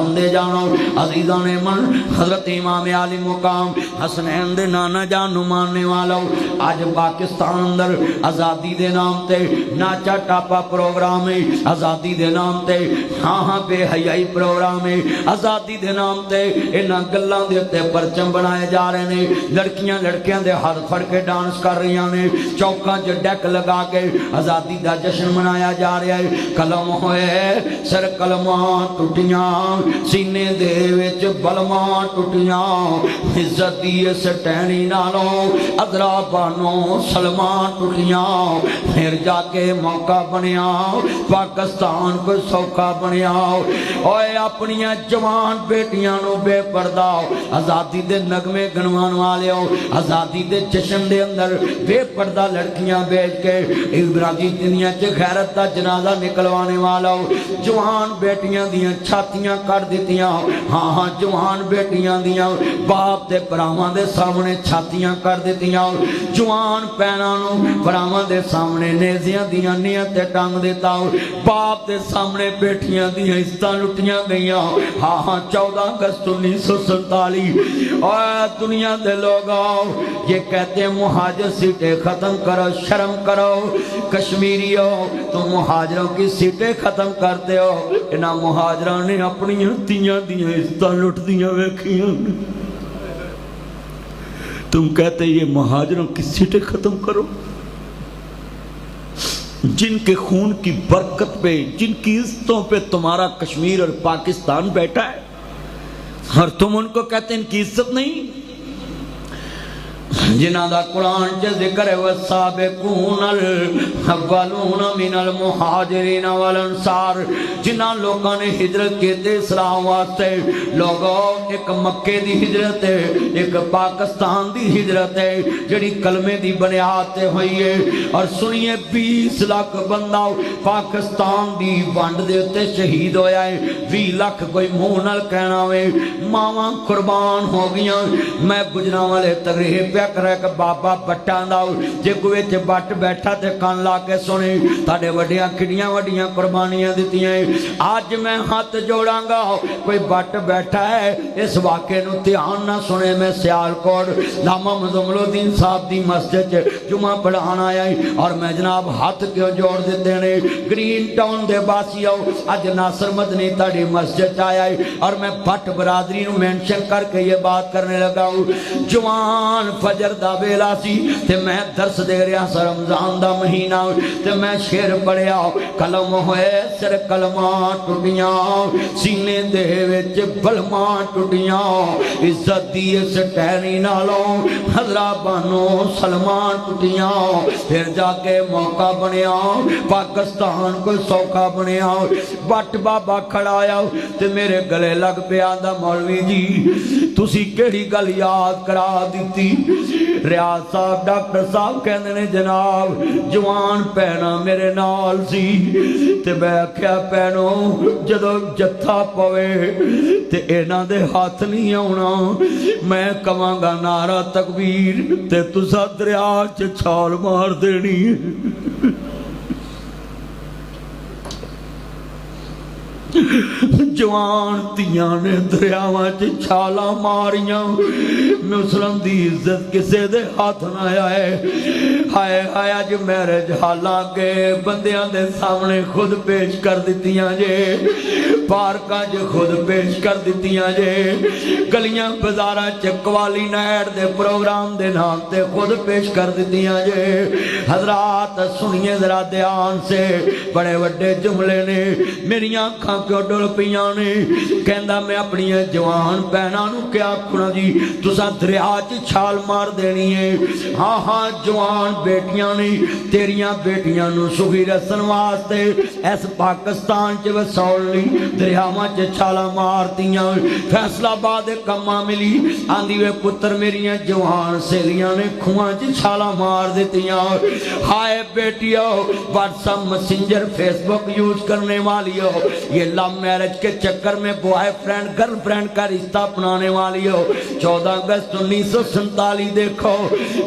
سندے جانو عزیزان من حضرت امام علی مقام حسنین دے نانا جانو ماننے والا آج پاکستان اندر آزادی دے نام تے ناچا ٹاپا پروگرام ہے آزادی دے نام تے ہاں بے حیائی پروگرام ہے آزادی دے نام تے انہاں گلاں دے تے پرچم بنائے جا رہے ہیں لڑکیاں لڑکیاں دے ہاتھ پھڑ کے ڈانس کر رہی ہیں چوکاں چ ڈیک لگا کے آزادی دا جشن منایا جا رہا ہے قلم ہوئے سر کلماں ٹوٹیاں سینے دے وچ بلماں ٹوٹیاں عزت دی سٹینی نالوں ادرا بانو سلمان ٹوٹیاں پھر جا کے موقع بنیا پاکستان کو سوکھا بنیا اوے اپنی جوان بیٹیاں نو بے پردہ آزادی دے نغمے گنوان والے آزادی دے جشن دے اندر بے پردہ لڑکیاں بیچ کے ابراجی دنیا چ غیرت دا جنازہ نکلوانے والا جوان بیٹیاں دیاں چھاتیاں کر دیتیاں ہاں جوان بیٹیاں دیاں باپ دے پراواں دے سامنے چھاتیاں کر دیتیاں جوان پیناں نو پراواں دے سامنے نیزیاں دیاں نیت تے ٹنگ دیتا باپ دے سامنے بیٹیاں دیاں عزتاں لٹیاں گئیاں ہاں 14 اگست 1947 اور دنیا دے لوگ یہ کہتے ہیں مہاجر سیٹیں ختم کرو شرم کرو کشمیریوں تم مہاجروں کی سیٹیں ختم کرتے ہو انہاں مہاجران نے اپنی تیاں دیاں عزتاں لٹ دیاں ویکھیاں تم کہتے یہ مہاجروں کی سیٹیں ختم کرو جن کے خون کی برکت پہ جن کی عزتوں پہ تمہارا کشمیر اور پاکستان بیٹھا ہے اور تم ان کو کہتے ہیں ان کی عزت نہیں جنہاں دا قرآن چے ذکر ہے والسابقون الاولون من المہاجرین والانصار جنہاں لوگاں نے ہجرت کی تے اسلام واسطے لوگوں ایک مکے دی ہجرت ہے ایک پاکستان دی ہجرت ہے جڑی کلمے دی بنیاد تے ہوئی ہے اور سنیے 20 لاکھ بندہ پاکستان دی ونڈ دے تے شہید ہویا ہے 20 لاکھ کوئی منہ نال کہنا ہوئے ماواں قربان ہو گیاں میں گجراں والے تقریر پہ کرے کہ بابا بٹان داؤ جے کوئے تے بٹ بیٹھا تے کان لا کے سنے تاڑے وڈیاں کھڑیاں وڈیاں قربانیاں دیتی ہیں آج میں ہاتھ جوڑاں گا کوئی بٹ بیٹھا ہے اس واقعے نو تیان نہ سنے میں سیالکوٹ لاما مزمل الدین صاحب دی مسجد جمعہ پڑھانا آیا اور میں جناب ہاتھ کیوں جوڑ دیتے ہیں گرین ٹاؤن دے باسی ہو آج ناصر مدنی تاڑی مسجد آیا اور میں بٹ برادری نو مینشن کر کے یہ بات کرنے لگا ہوں جوان فجر دا بیلا سی تے میں درس دے رہا سا رمضان دا مہینہ تے میں شیر پڑھیا کلم ہوئے سر کلماں ٹوٹیاں سینے دے وچ بلماں ٹوٹیاں عزت دی سٹینی نالوں حضرہ بانو سلمان ٹوٹیاں پھر جا کے موقع بنیا پاکستان کو سوکھا بنیا بٹ بابا کھڑایا تے میرے گلے لگ پیا دا مولوی جی تسی کیڑی گل یاد کرا دیتی ریاض صاحب ڈاکٹر صاحب کہنے نے جناب جوان پہنا میرے نال سی تے میں کیا پہنو جدو جتھا پوے تے اینا دے ہاتھ نہیں آونا میں کماں گا نعرہ تکبیر تے تسا دریا چ چھال مار دینی جوان تیاں نے دریاواں چ چھالا ماریاں مسلم دی عزت کسے دے ہاتھ نہ آئے ہائے ہائے اج میرج حالاں کے بندیاں دے سامنے خود پیش کر دیتیاں جے پارکاں جو خود پیش کر دیتیاں جے گلیاں بازاراں چ قوالی نائٹ دے پروگرام دے نام تے خود پیش کر دیتیاں جے حضرات سنیے ذرا دھیان سے بڑے وڈے جملے نے میری آنکھاں کیوں ڈل پیاں نے کہندا میں اپنی جوان بہناں نو کیا کھنا جی تساں دریا چ چھال مار دینی ہے ہاں جوان بیٹیاں نے تیریاں بیٹیاں نو سخی رسن واسطے اس پاکستان چ وسول لی دریاواں چ چھالا مارتیاں فیصلہ آباد کما ملی آندی وے پتر میریاں جوان سہیلیاں نے کھواں چ چھالا مار دیتیاں ہائے بیٹیو واٹس ایپ میسنجر فیس بک یوز کرنے والیو یہ لو میرج کے چکر میں بوائے فرینڈ گرل فرینڈ کا رشتہ اپنانے والی ہو 14 اگست 1947 دیکھو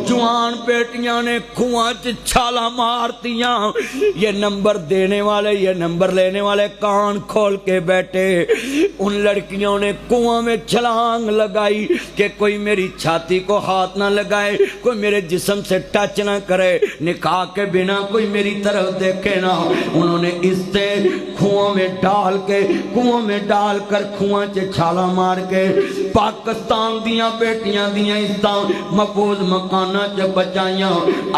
جوان بیٹیاں نے کنواں چھالا مارتیاں یہ نمبر دینے والے یہ نمبر لینے والے کان کھول کے بیٹھے ان لڑکیوں نے کنواں میں چھلانگ لگائی کہ کوئی میری چھاتی کو ہاتھ نہ لگائے کوئی میرے جسم سے ٹچ نہ کرے نکاح کے بنا کوئی میری طرف دیکھے نہ انہوں نے اس سے کنواں میں ڈال کر کنواں سے چھالا مار کے پاکستان دیاں بیٹیاں دیاں عزتاں محفوظ مکانہ چ بچائیاں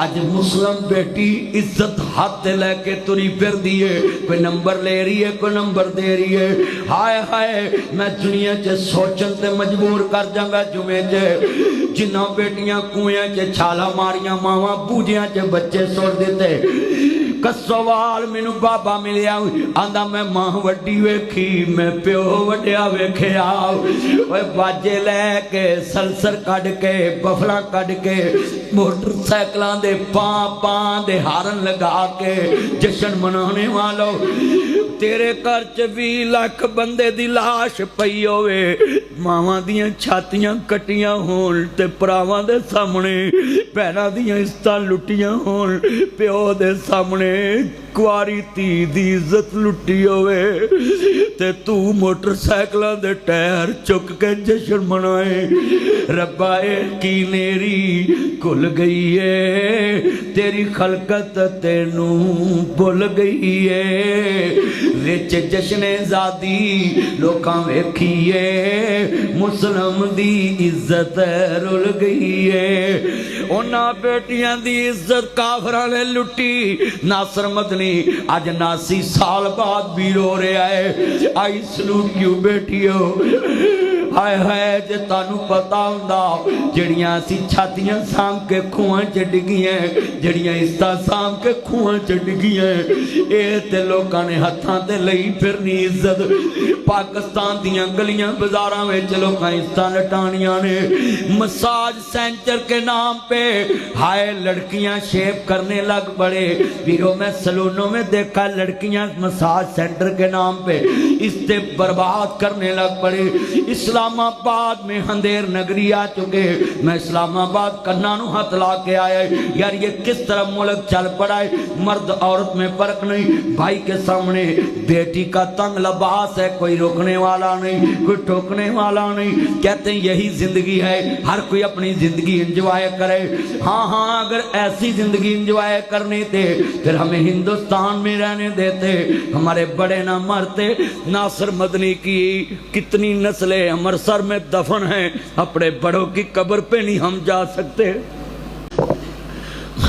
اج مسلم بیٹی عزت ہاتھ لے کے تری پھر دیے کوئی نمبر لے رہی ہے کوئی نمبر دے رہی ہے ہائے ہائے میں دنیا چ سوچن تے مجبور کر جاگا جمعے چ جنہ بیٹیاں کنویں چ چھالا ماریاں ماواں بوجیاں چ بچے سوڑ دیتے کسوال مینو بابا ملیا آندا میں ماں وڈی ویکھی میں پیو وڈیا ویکھیا اوے باجے لے کے سلسر کڈ کے بفلا کڈ کے موٹر سائیکلاں دے پاں دے ہارن لگا کے جشن منانے والو تیرے گھر چ 20 لاکھ بندے دی لاش پئی ہوے ماواں دیاں چھاتیاں کٹیاں ہون تے پراواں دے سامنے بہناں دیاں عزتاں لٹیاں ہون پیو دے سامنے کواری تی دی عزت لٹی ہوئے تے تو موٹر سائیکلاں دے ٹائر چک کے جشن منائے ربا اے کی نیری کھل گئی ہے تیری خلقت تینوں بھول گئی ہے وچ جشن زادی لوکاں ویکھیے مسلم دی عزت رل گئی ہے انہاں بیٹیاں دی عزت کافراں نے لٹی ناصر مدنی آج 89 سال بعد بھی رو رہا ہے آئی سلوٹ کیوں بیٹیو ہائے ہائے جے تانوں پتا ہوندا جڑیاں اسی چھاتیاں سام کے کھواں چ ڈگیاں جڑیاں عزتاں سام کے کھواں چ ڈگیاں اے تے لوکاں نے ہتھاں تے لئی پھرنی عزت پاکستان دیاں گلیاں بازاراں وچ لوکاں عزتاں لٹانیاں نے مساج سینٹر کے نام پہ ہائے لڑکیاں شیپ کرنے لگ پڑے ویرو میں سلونوں میں دیکھا لڑکیاں مساج سینٹر کے نام پہ اس سے برباد کرنے لگ پڑے اسلام آباد میں اندھیر نگری آ چکے میں اسلام آباد کنانو ہاتھ لا کے آیا یار یہ کس طرح ملک چل پڑا ہے مرد عورت میں فرق نہیں بھائی کے سامنے بیٹی کا تنگ لباس ہے کوئی روکنے والا نہیں کوئی ٹوکنے والا نہیں کہتے ہیں یہی زندگی ہے ہر کوئی اپنی زندگی انجوائے کرے ہاں اگر ایسی زندگی انجوائے کرنی تھے پھر ہمیں ہندوستان میں رہنے دیتے ہمارے بڑے نہ مرتے ناصر مدنی کی کتنی نسلیں امرتسر میں دفن ہیں اپنے بڑوں کی قبر پہ نہیں ہم جا سکتے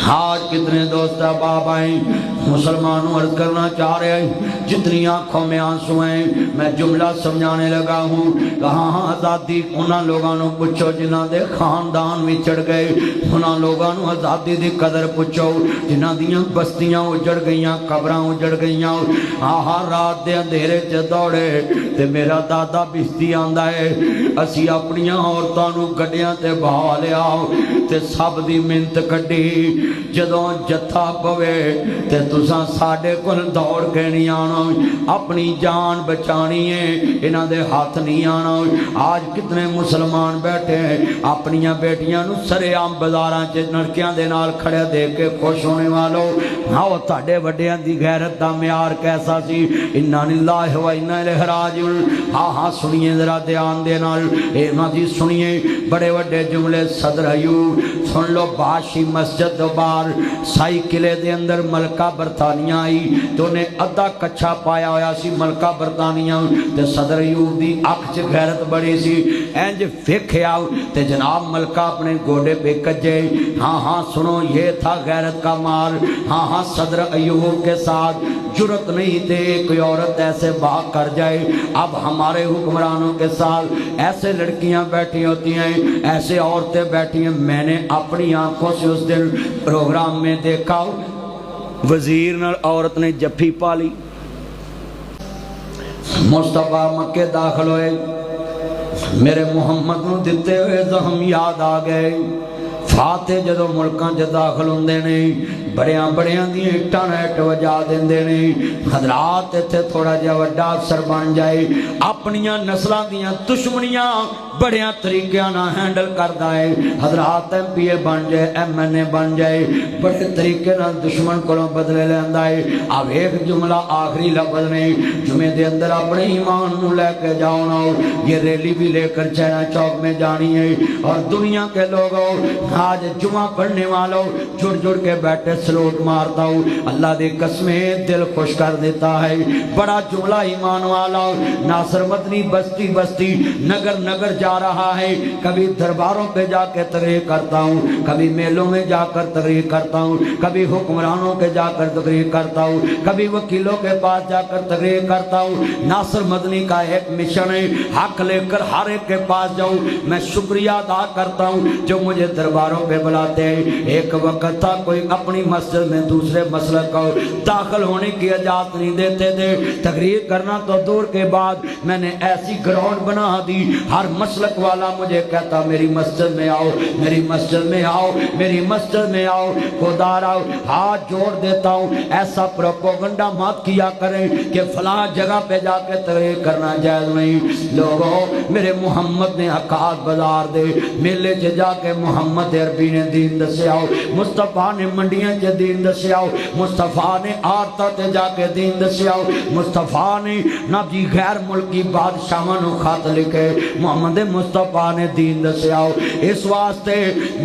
آج کتنے دوست احباب آئیں مسلمانوں عرض کرنا چاہ رہے ہیں جتنی آنکھوں میں آنسو ہیں میں جملہ سمجھانے لگا ہوں کہاں آزادی انہاں لوگاں نو پوچھو جنہاں دے خاندان میں چڑھ گئے انہاں لوگاں نو آزادی دی قدر پوچھو جنہاں دیاں بستیاں اجڑ گئیاں قبراں اجڑ گئیاں رات دے اندھیرے چ دوڑے تے میرا دادا بستی آندا ہے اسی اپنیاں عورتاں نو گڈیاں تے بہا لیا تے سب دی منت کڈی جدوں جتھا پوے تے تساں ساڈے کول دوڑ کے نہیں آنا اپنی جان بچانی ہے انہاں دے ہاتھ نہیں آنا آج کتنے مسلمان بیٹھے ہیں اپنیاں بیٹیاں نو سرے عام بازاراں چ لڑکیاں دے نال کھڑے دیکھ کے خوش ہونے والو ہاں تہاڈے وڈیاں دی غیرت دا معیار کیسا سی انا للہ و انا الیہ راجعون ہاں سنیے ذرا دھیان دے نال انہاں دی سنیے بڑے وڈے جملے صدر ایوب سن لو بادشاہی مسجد دو بار سائی قلعے دے اندر ملکہ برطانیہ آئی تو انہیں ادھا کچھا پایا ہویا سی ملکہ برطانیہ تے صدر ایوب دی اکھ چ غیرت بڑی سی اینج ویکھیا تے جناب ملکہ اپنے گوڑے پہ کجے ہاں سنو یہ تھا غیرت کا مال ہاں صدر ایوب کے ساتھ جرت نہیں تھے کوئی عورت ایسے بھاگ کر جائے اب ہمارے حکمرانوں کے ساتھ ایسے لڑکیاں بیٹھی ہوتی ہیں ایسے عورتیں بیٹھی ہیں میں نے اپنی آنکھوں سے اس دن پروگرام میں دیکھا وزیر نال عورت نے جفی پالی مصطفیٰ مکے داخل ہوئے میرے محمد نو دیتے ہوئے زہم یاد آ گئے فاتح جدو ملکاں چ داخل ہوندے نے بڑیاں بڑیاں دیاں اٹاں نیٹ وجا دیندے نے حضرات ایتھے تھوڑا جہا وڈا افسر بن جائے اپنیاں نسلاں دیاں دشمنیاں بڑیاں طریقیاں نہ ہینڈل کردا ہے حضرات ایم پی اے بن جائے ایم این اے بن جائے بڑے طریقے نال دشمن کولوں بدلے لیندا ہے اب ایک جملہ آخری لفظ نے جمعے دے اندر اپنے ایمان نو لے کے جاؤ یہ ریلی بھی لے کر چینا چوک میں جانی ہے اور دنیا کے لوگوں آج جمعہ پڑھنے والوں جڑ جڑ کے بیٹھے سلوٹ مارتا ہوں اللہ دے قسمیں دل خوش کر دیتا ہے بڑا جملہ ایمان والا ناصر مدنی بستی بستی نگر نگر جا رہا ہے کبھی درباروں پہ جا کے تقریر کرتا ہوں کبھی میلوں میں جا کر تقریر کرتا ہوں کبھی حکمرانوں کے جا کر تقریر کرتا ہوں کبھی وکیلوں کے پاس جا کر تقریر کرتا ہوں ناصر مدنی کا ایک مشن ہے حق لے کر ہر ایک کے پاس جاؤں میں شکریہ ادا کرتا ہوں جو مجھے درباروں پہ بلاتے ہیں ایک وقت تھا کوئی اپنی مسجد میں دوسرے مسلک کو داخل ہونے کی اجازت نہیں دیتے تھے تقریر کرنا تو دور کے بعد میں نے ایسی گراؤنڈ بنا دی ہر مسلک والا مجھے کہتا میری مسجد میں آؤ میری مسجد میں آؤ میری مسجد میں آؤ خدا راؤ ہاتھ جوڑ دیتا ہوں ایسا پروپیگنڈا مت کیا کریں کہ فلاں جگہ پہ جا کے تقریر کرنا جائز نہیں لوگوں میرے محمد نے حقات بازار دے میلے چ جا کے محمد عربی نے دین دسے آؤ مصطفیٰ نے منڈیاں چ دین دسے آؤ مصطفیٰ نے آرتا تے جا کے دین دسے آؤ مصطفیٰ نے نہ جی غیر ملکی بادشاہاں نو خط لکھے محمد مصطفیٰ نے دین دسے آؤ اس واسطے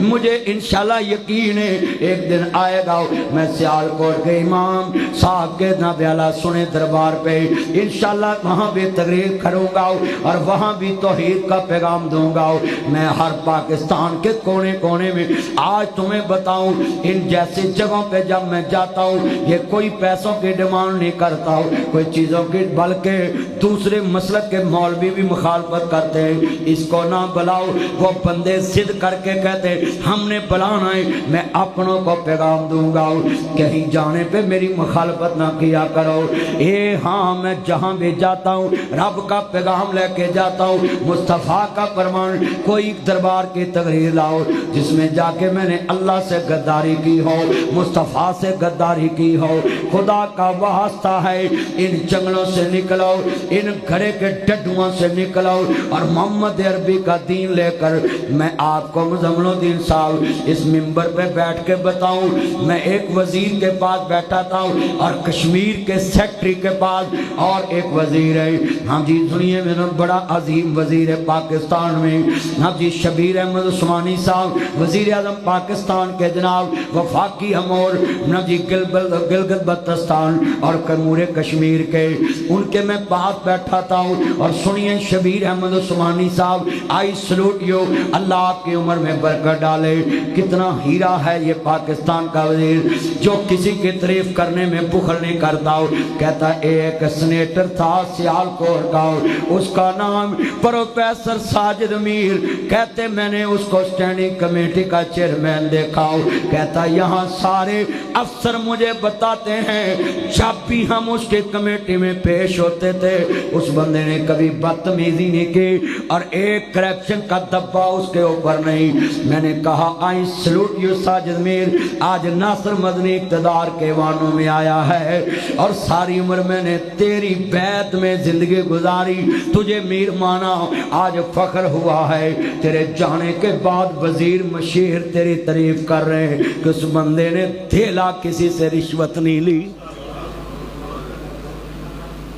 مجھے انشاءاللہ یقین ہے ایک دن آئے گا میں سیالکوٹ کے امام صاحب کے نابیالہ سنے دربار پہ انشاءاللہ وہاں بھی تقریر کروں گا اور وہاں بھی توحید کا پیغام دوں گا میں ہر پاکستان کے کونے کونے میں آج تمہیں بتاؤں ان جیسی جگہوں پہ جب میں جاتا ہوں یہ کوئی پیسوں کی ڈیمانڈ نہیں کرتا ہوں کوئی چیزوں کی بلکہ دوسرے مسلک کے مولوی بھی مخالفت کرتے ہیں اس کو نہ بلاؤ وہ بندے ضد کر کے کہتے ہم نے بلانا ہے میں اپنوں کو پیغام دوں گا کہیں جانے پہ میری مخالفت نہ کیا کرو اے ہاں میں جہاں بھی جاتا ہوں رب کا پیغام لے کے جاتا ہوں مصطفیٰ کا فرمان کوئی دربار کی تقریر لاؤ جس میں جا کے میں نے اللہ سے غداری کی ہو مصطفیٰ سے غداری کی ہو خدا کا واسطہ ہے ان جنگلوں سے نکلو ان گھڑے کے ڈڈوؤں سے نکلو اور محمد عربی کا دین لے کر میں آپ کو مزمل الدین صاحب اس منبر پہ بیٹھ کے بتاؤں میں ایک وزیر کے پاس بیٹھا تھا اور کشمیر کے سیکٹری کے پاس اور ایک وزیر ہے ہاں جی دنیا میں بڑا عظیم وزیر ہے پاکستان میں ہاں جی شبیر احمد عثمانی صاحب وزیر اعظم پاکستان کے جناب وفاقی امور ہاں جی گلگت بلتستان اور کمور کشمیر کے ان کے میں پاس بیٹھا تھا اور سنیے شبیر احمد عثمانی صاحب آئی سلوٹ یو اللہ آپ کی عمر میں برکت ڈالے کتنا ہیرا ہے یہ پاکستان کا وزیر جو کسی کی تعریف کرنے میں بخل نہیں کرتا کہتا ایک سینیٹر تھا سیالکوٹ کا اس کا نام پروفیسر ساجد میر کہتے میں نے اس کو سٹینڈنگ کمیٹی کا چیئرمین دیکھا کہتا یہاں سارے افسر مجھے بتاتے ہیں جب بھی ہم اس کے کمیٹی میں پیش ہوتے تھے اس بندے نے کبھی بدتمیزی نہیں کی اور ایک کرپشن کا دبا اس کے اوپر نہیں میں نے کہا آئی سلوٹ یو ساجد میر آج ناصر مدنی اقتدار کے وانوں میں آیا ہے اور ساری عمر میں نے تیری بیعت میں زندگی گزاری تجھے میر مانا آج فخر ہوا ہے تیرے جانے کے بعد وزیر مشیر تیری تعریف کر رہے ہیں کہ اس بندے نے دھیلا کسی سے رشوت نہیں لی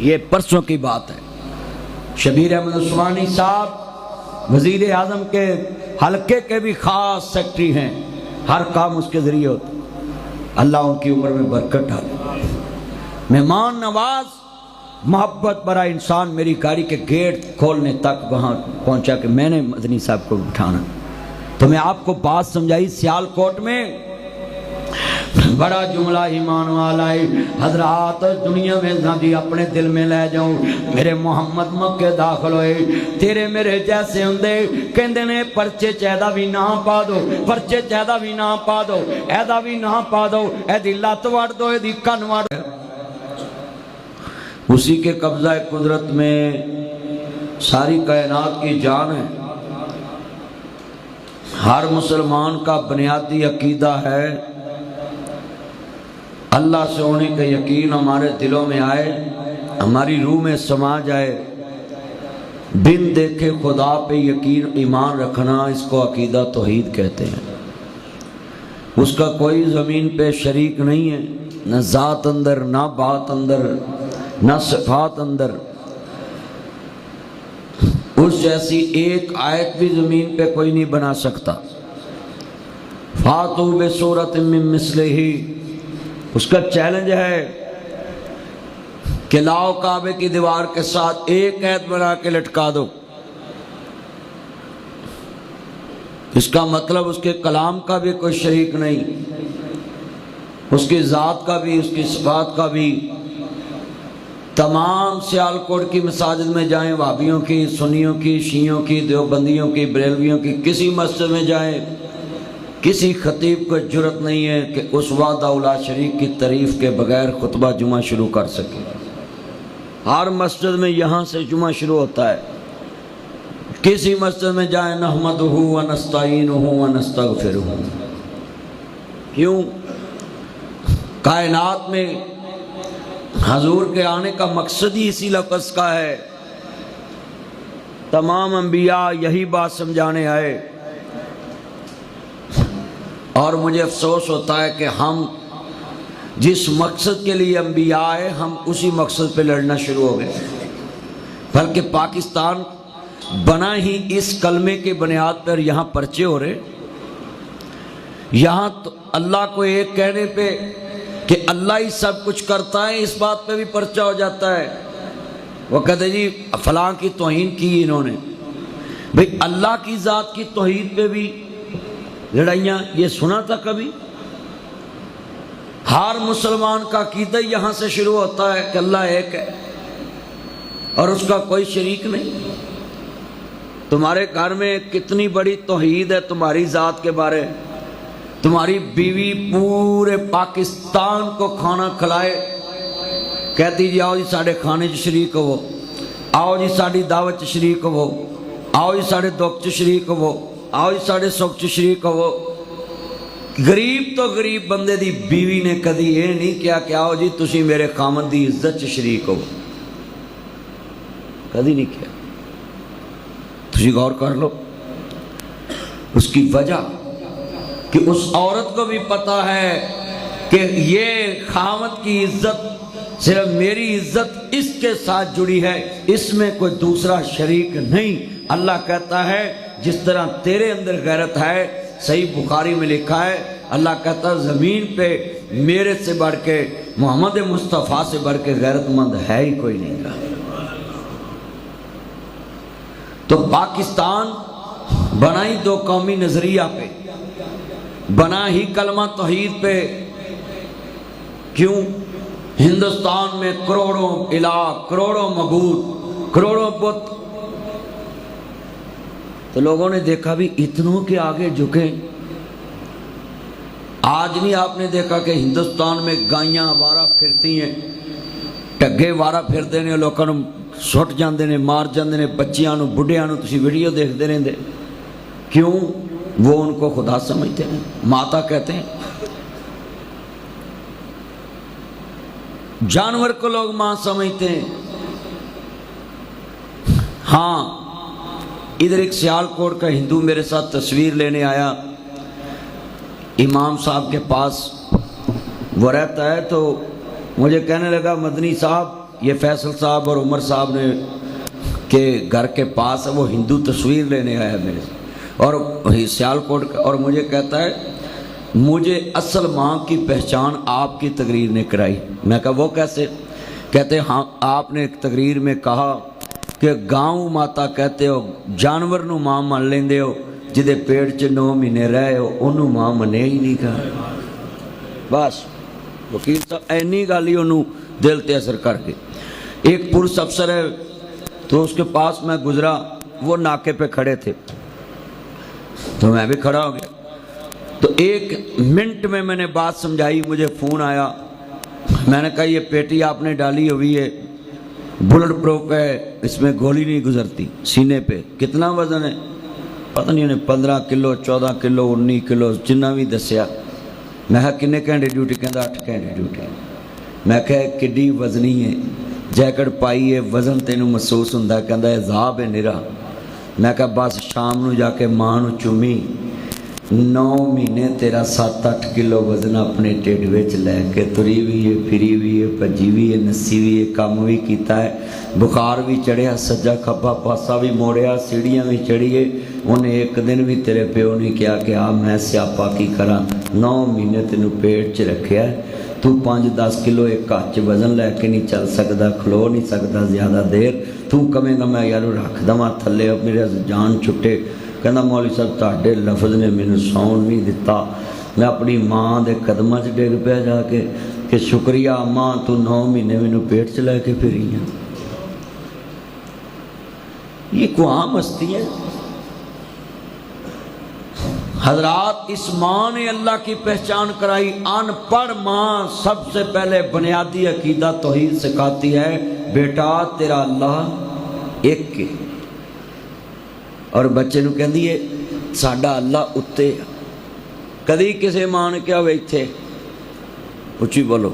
یہ پرسوں کی بات ہے شبیر احمد عثمانی صاحب وزیر اعظم کے حلقے کے بھی خاص سیکٹری ہیں ہر کام اس کے ذریعے ہوتا اللہ ان کی عمر میں برکت ڈالے مہمان نواز محبت برا انسان میری گاڑی کے گیٹ کھولنے تک وہاں پہنچا کہ میں نے مدنی صاحب کو بٹھانا تو میں آپ کو بات سمجھائی سیالکوٹ میں بڑا جملہ ایمان والا ہے حضرات دنیا میں جی اپنے دل میں لے جاؤں میرے محمد مکے داخل ہوئے تیرے میرے جیسے ہوندے کہندے نے پرچے چیدہ بھی نہ پا دو پرچے چیدہ بھی نہ پا دو ایدہ بھی نہ پا دو ایدی لات وڑ دو ایدی کن وڑ اسی کے قبضہ قدرت میں ساری کائنات کی جان ہے ہر مسلمان کا بنیادی عقیدہ ہے اللہ سے ہونے کا یقین ہمارے دلوں میں آئے، ہماری روح میں سما جائے، بن دیکھے خدا پہ یقین ایمان رکھنا، اس کو عقیدہ توحید کہتے ہیں۔ اس کا کوئی زمین پہ شریک نہیں ہے، نہ ذات اندر، نہ بات اندر، نہ صفات اندر۔ اس جیسی ایک آیت بھی زمین پہ کوئی نہیں بنا سکتا۔ فاتو بسورۃ من مثلہ، اس کا چیلنج ہے کہ لاؤ کعبے کی دیوار کے ساتھ ایک آیت بنا کے لٹکا دو۔ اس کا مطلب اس کے کلام کا بھی کوئی شریک نہیں، اس کی ذات کا بھی، اس کی صفات کا بھی۔ تمام سیالکوٹ کی مساجد میں جائیں، وہابیوں کی، سنیوں کی، شیعوں کی، دیوبندیوں کی، بریلویوں کی، کسی مسجد میں جائیں، کسی خطیب کو جرأت نہیں ہے کہ اس وحدہ لا شریک کی تعریف کے بغیر خطبہ جمعہ شروع کر سکے۔ ہر مسجد میں یہاں سے جمعہ شروع ہوتا ہے۔ کسی مسجد میں جائیں، نحمدہ ونستعینہ ونستغفرہ۔ کیوں؟ کائنات میں حضور کے آنے کا مقصد ہی اسی لفظ کا ہے۔ تمام انبیاء یہی بات سمجھانے آئے، اور مجھے افسوس ہوتا ہے کہ ہم جس مقصد کے لیے انبیاء آئے، ہم اسی مقصد پہ لڑنا شروع ہو گئے۔ بلکہ پاکستان بنا ہی اس کلمے کے بنیاد پر یہاں پرچے ہو رہے۔ یہاں تو اللہ کو ایک کہنے پہ کہ اللہ ہی سب کچھ کرتا ہے، اس بات پہ بھی پرچہ ہو جاتا ہے۔ وہ کہتے جی فلاں کی توہین کی انہوں نے، بھئی اللہ کی ذات کی توحید پہ بھی لڑائیاں، یہ سنا تھا کبھی؟ ہر مسلمان کا عقیدہ یہاں سے شروع ہوتا ہے کہ اللہ ایک ہے اور اس کا کوئی شریک نہیں۔ تمہارے گھر میں کتنی بڑی توحید ہے تمہاری ذات کے بارے، تمہاری بیوی پورے پاکستان کو کھانا کھلائے، کہتی جی آؤ جی ساڑھے کھانے چ شریک ہو، آؤ جی ساڑھی دعوت چ شریک ہو، آؤ جی ساڑھے دکھ چ شریک ہو، آؤ جی ساڑھے سکھ چ شریک ہو۔ غریب تو غریب بندے دی بیوی نے کدی یہ نہیں کیا کہ آؤ جی تسی میرے خامن دی عزت چ شریک ہو، کدی نہیں کیا۔ تسی غور کر لو اس کی وجہ کہ اس عورت کو بھی پتا ہے کہ یہ خامد کی عزت صرف میری عزت اس کے ساتھ جڑی ہے، اس میں کوئی دوسرا شریک نہیں۔ اللہ کہتا ہے جس طرح تیرے اندر غیرت ہے، صحیح بخاری میں لکھا ہے اللہ کہتا ہے زمین پہ میرے سے بڑھ کے، محمد مصطفیٰ سے بڑھ کے غیرت مند ہے ہی کوئی نہیں گا۔ تو پاکستان بنا ہی دو قومی نظریہ پہ، بنا ہی کلمہ توحید پہ۔ کیوں؟ ہندوستان میں کروڑوں الہ، کروڑوں معبود، کروڑوں بت، تو لوگوں نے دیکھا بھی اتنوں کے آگے جھکے۔ آج نہیں آپ نے دیکھا کہ ہندوستان میں گائیاں وارہ پھرتی ہیں، ٹگے وارہ پھرتے ہیں، لوگوں سٹ جاندے نے، مار جاندے نے، بچیاں نو، بڑھیاں نو، تسی ویڈیو دیکھتے رہندے۔ کیوں؟ وہ ان کو خدا سمجھتے ہیں، ماتا کہتے ہیں۔ جانور کو لوگ ماں سمجھتے ہیں۔ ہاں، ادھر ایک سیالکوٹ کا ہندو میرے ساتھ تصویر لینے آیا، امام صاحب کے پاس وہ رہتا ہے، تو مجھے کہنے لگا مدنی صاحب، یہ فیصل صاحب اور عمر صاحب نے کے گھر کے پاس ہے، وہ ہندو تصویر لینے آیا میرے سے، اور سیالکوٹ کا، اور مجھے کہتا ہے مجھے اصل ماں کی پہچان آپ کی تقریر نے کرائی۔ میں کہا وہ کیسے؟ کہتے ہاں آپ نے ایک تقریر میں کہا کہ گاؤں ماتا کہتے ہو، جانور نو ماں من لیندے ہو، جدے پیڑ چ 9 مہینے رہے ہو انہوں ماں منے ہی نہیں کہا۔ بس وکیل صاحب اینی گل ہی انہوں دل تے اثر کر کے۔ ایک پولیس افسر ہے، تو اس کے پاس میں گزرا، وہ ناکے پہ کھڑے تھے، تو میں بھی کھڑا ہو گیا۔ تو 1 منٹ میں نے بات سمجھائی، مجھے فون آیا، میں نے کہا یہ پیٹی آپ نے ڈالی ہوئی ہے، بلٹ پروف ہے، اس میں گولی نہیں گزرتی، سینے پہ کتنا وزن ہے؟ پتہ نہیں انہیں 15 کلو 14 کلو 19 کلو جنہ بھی دسیا. میں کہا کنے گھنٹے ڈیوٹی؟ کہندا 8 گھنٹے ڈیوٹی. میں کہا کڈی وزنی ہے، جیکٹ پائی ہے، وزن تینوں محسوس ہوندا؟ کہندا عذاب ہے نرا. میں کہا بس شام نو جا کے ماں نو چومی، 9 مہینے تیرا 7-8 کلو وزن اپنے ٹھڈ وچ لے کے تری بھی ہے، پھری بھی ہے، بھجی بھی ہے، نسی بھی ہے، کام بھی کیتا ہے، بخار بھی چڑھیا، سجا کھبا پاسا بھی موڑیا، سیڑھیاں بھی چڑھیے. انہیں ایک دن بھی تیرے پیو نے کیا کہ میں سیاپا کی کراں؟ 9 مہینے تینوں پیٹ چ رکھیا ہے، تو 5-10 کلو ایک ہاتھ وزن لے کے نہیں چل سکتا، کھلو نہیں سکتا زیادہ دیر. تو کمیں گا میں یار رکھ دواں تھلے، میرے جان چھٹے. کہنا مولوی صاحب تہاڈے لفظ نے مینوں سون نہیں دتا. میں اپنی ماں دے قدماں چ ڈگ پیا جا کے کہ شکریہ ماں تو 9 مہینے مینوں پیٹ چ لے کے پھری ہیں. یہ کو عام ہستی ہے حضرات. اس ماں نے اللہ کی پہچان کرائی. ان پڑھ ماں سب سے پہلے بنیادی عقیدہ توحید سکھاتی ہے، بیٹا تیرا اللہ ایک کے. اور بچے نو کہندی ہے ساڈا اللہ اتے. کدی کسی ماں نے کیا ہوئے اتھے؟ اچھی بولو.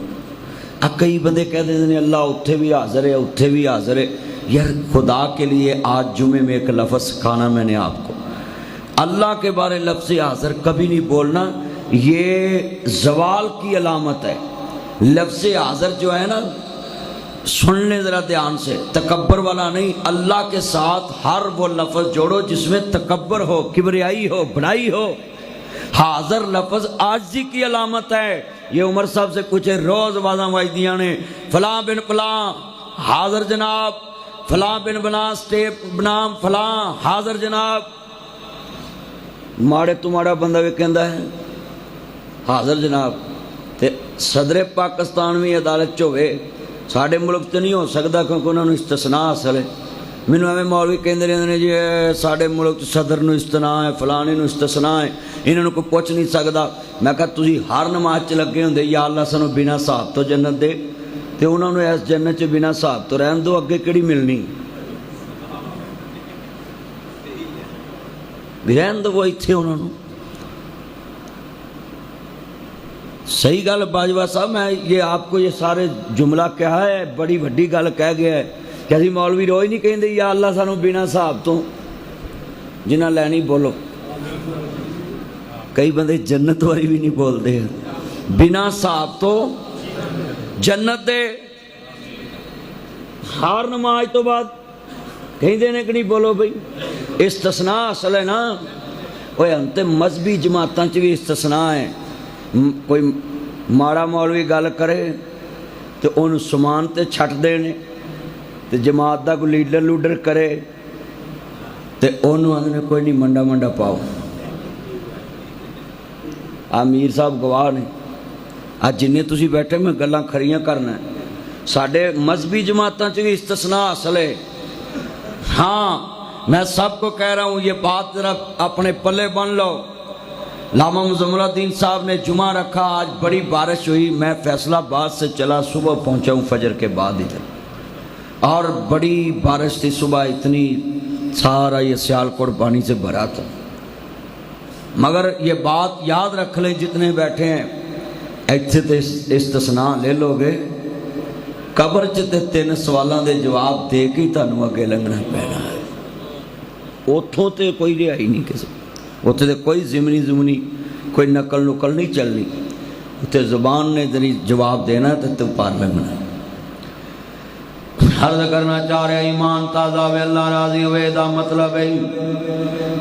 کئی بندے کہہ دیتے ہیں اللہ اتھے بھی حاضر ہے، اتھے بھی حاضر ہے. یار خدا کے لیے آج جمعے میں ایک لفظ سکھانا میں نے آپ کو. اللہ کے بارے لفظ حاضر کبھی نہیں بولنا، یہ زوال کی علامت ہے. لفظ حاضر جو ہے نا، سن لیں ذرا دھیان سے، تکبر والا نہیں. اللہ کے ساتھ ہر وہ لفظ جوڑو جس میں تکبر ہو، کبریائی ہو، بڑائی ہو. حاضر لفظ عاجزی کی علامت ہے. یہ عمر صاحب سے کچھ روز آوازاں وجدیاں نے، فلاں بن فلاں حاضر جناب، فلاں بن فلاں سٹیپ بنام فلاں حاضر جناب. ماڑے تو ماڑا بندہ بھی کہندا ہے حاضر جناب. تے صدر پاکستان بھی عدالت چ ہوئے، ساڑھے ملک تو نہیں ہو سکتا کیونکہ انہوں نے استثناء حاصل ہے. مینوں ایویں مولوی کہندے رہندے نے جی ساڑھے ملک صدر نو استثناء ہے، فلانے نو استثناء ہے، انہوں نے کوئی پوچھ نہیں سکتا. میں کہا تسی ہر نماز چ لگے ہوندے یا اللہ سانو بنا حساب تو جنت دے، تے انہوں نے اس جنت چ بنا حساب تو رہن دو، اگے کیڑی ملنی بھی رہن دو وہ اتھے انہوں نے. صحیح گل باجوہ صاحب، میں یہ آپ کو یہ سارے جملہ کہا ہے، بڑی وڈی گل کہہ گیا ہے کہ اسی مولوی روز نہیں کہندے یا اللہ سانو بنا حساب تو جنہ لینی بولو. کئی بندے جنت والی بھی نہیں بولتے ہیں، بنا حساب تو جنت دے. ہر نماز تو بعد کہیں دینے کہ نہیں بولو بھئی استثناء اصل ہے نا. وہ انتے مذہبی جماعتاں چ بھی استثناء ہے. کوئی ماڑا مولوی گل کرے تو انہوں سمان تے چھٹ دینے، تے جماعت دا کوئی لیڈر لوڈر کرے تے انہوں آدھنے کوئی نہیں منڈا منڈا پاؤ. امیر صاحب گواہ نے، آج جنہیں تسی بیٹھے میں گلاں کھریاں کرنا ہے. ساڑھے مذہبی جماعتاں چ بھی استثناء حاصل ہے. ہاں میں سب کو کہہ رہا ہوں یہ بات ذرا اپنے پلے بن لو. علامہ مزمل الدین صاحب نے جمعہ رکھا، آج بڑی بارش ہوئی، میں فیصلہ آباد سے چلا، صبح پہنچا ہوں فجر کے بعد ادھر، اور بڑی بارش تھی صبح، اتنی سارا یہ سیالکوٹ پانی سے بھرا تھا. مگر یہ بات یاد رکھ لیں جتنے بیٹھے ہیں، ایتھے تے استثناء لے لو گے، قبر چتے 3 سوالاں دے جواب دے کے تانوں اگے لنگنا پینا ہے. اتھوں تے کوئی رہائی نہیں کسی، اتھے تے کوئی زمنی کوئی نقل نہیں چلنی. اتھے زبان نے ذریعہ جواب دینا تو پار لگنا. عرض کرنا چاہ رہے ایمان تازہ ہوئے اللہ راضی ہوئے دا مطلب ہے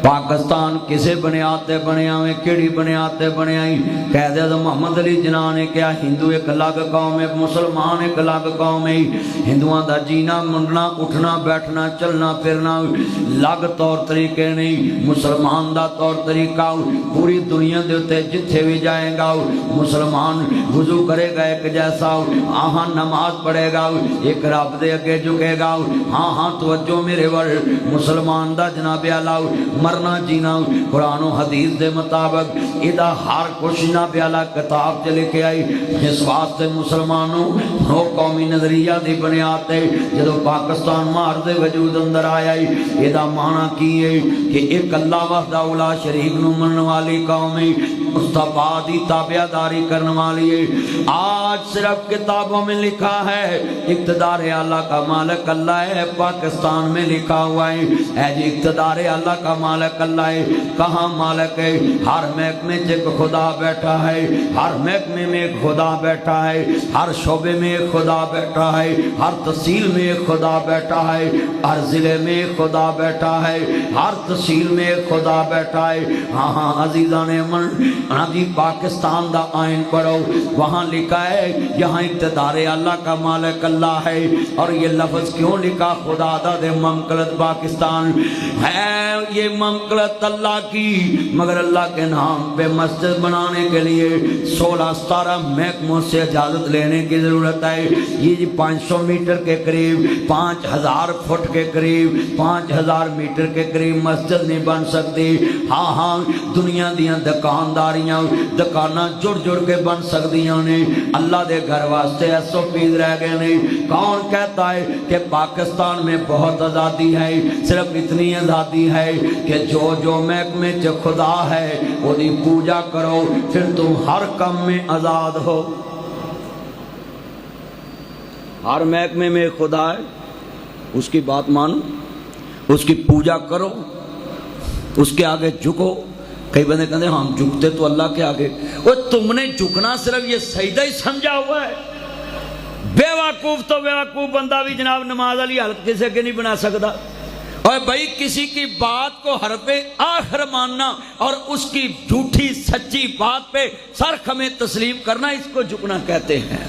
پاکستان کسے بنیاد تے بنیا ہوئے، کیڑی بنیاد تے بنیا ہی. قائد اعظم محمد علی جناح نے کیا ہندو ایک الگ قوم ہے، مسلمان ایک الگ قوم ہے. ہندوؤں دا جینا منڈنا اٹھنا بیٹھنا چلنا پھرنا الگ طور طریقے نہیں، مسلمان دا طور طریقہ پوری دنیا دے تے جتھے بھی جائے گا مسلمان وضو کرے گا ایک جیسا، آہاں نماز پڑھے گا ایک رب دے اگے کے جھکے گا. ہاں ہاں توجہ میرے ور مسلمان دا جناب اعلیٰ مرنا جینا قرآن و حدیث دے مطابق ادا ہر کچھ جناب اعلیٰ کتاب چ لکھے آئی. اس واسطے مسلمانوں ہو قومی نظریہ دی بنیاد تے جدو پاکستان مار دے وجود اندر آیا ادا معنی کی ہے کہ ایک اللہ وحدہ لا شریک نو منن والی قوم ہے, مصطفیٰ دی تابعداری کرنے والی ہے. آج صرف کتابوں میں لکھا ہے اقتدار اللہ کا مالک اللہ ہے, پاکستان میں لکھا ہوا ہے اے جی اقتدار اللہ کا مالک اللہ ہے. کہاں مالک ہے؟ ہر محکمے میں ایک خدا بیٹھا ہے, ہر محکمے میں ایک خدا بیٹھا ہے, ہر شعبے میں ایک خدا بیٹھا ہے, ہر تحصیل میں ایک خدا بیٹھا ہے, ہر ضلع میں ایک خدا بیٹھا ہے, ہر تحصیل میں ایک خدا بیٹھا ہے. ہاں ہاں عزیزان من ہاں جی پاکستان دا آئین پڑھو, وہاں لکھا ہے یہاں اقتدار اللہ کا مالک اللہ ہے. اور یہ لفظ کیوں لکھا؟ خدا دا دے مملکت پاکستان ہے, یہ مملکت اللہ کی, مگر اللہ کے نام پہ مسجد بنانے کے لیے 16-17 محکموں سے اجازت لینے کی ضرورت ہے. یہ 500 میٹر کے قریب 5000 فٹ کے قریب 5000 میٹر کے قریب مسجد نہیں بن سکتی. ہاں ہاں دنیا دیاں دکانداریاں دکاناں جڑ جڑ کے بن سکدیاں نے, اللہ دے گھر واسطے SOPs رہ گئے نے. کون کہتا ہے کہ پاکستان میں بہت آزادی ہے؟ صرف اتنی آزادی ہے کہ جو جو محکمے چ خدا ہے وہ دی پوجا کرو, پھر تم ہر کم میں آزاد ہو. ہر محکمے میں خدا ہے, اس کی بات مانو, اس کی پوجا کرو, اس کے آگے جھکو. کئی بندے کہتے ہیں ہم جھکتے تو اللہ کے آگے. وہ تم نے جھکنا صرف یہ سجدہ ہی سمجھا ہوا ہے. بے وقوف تو بے وقوف بندہ بھی جناب نماز والی حالت کسی کے نہیں بنا سکتا. اور بھائی کسی کی بات کو حرف آخر ماننا اور اس کی جھوٹی سچی بات پہ سر خمیں تسلیم کرنا, اس کو جھکنا کہتے ہیں.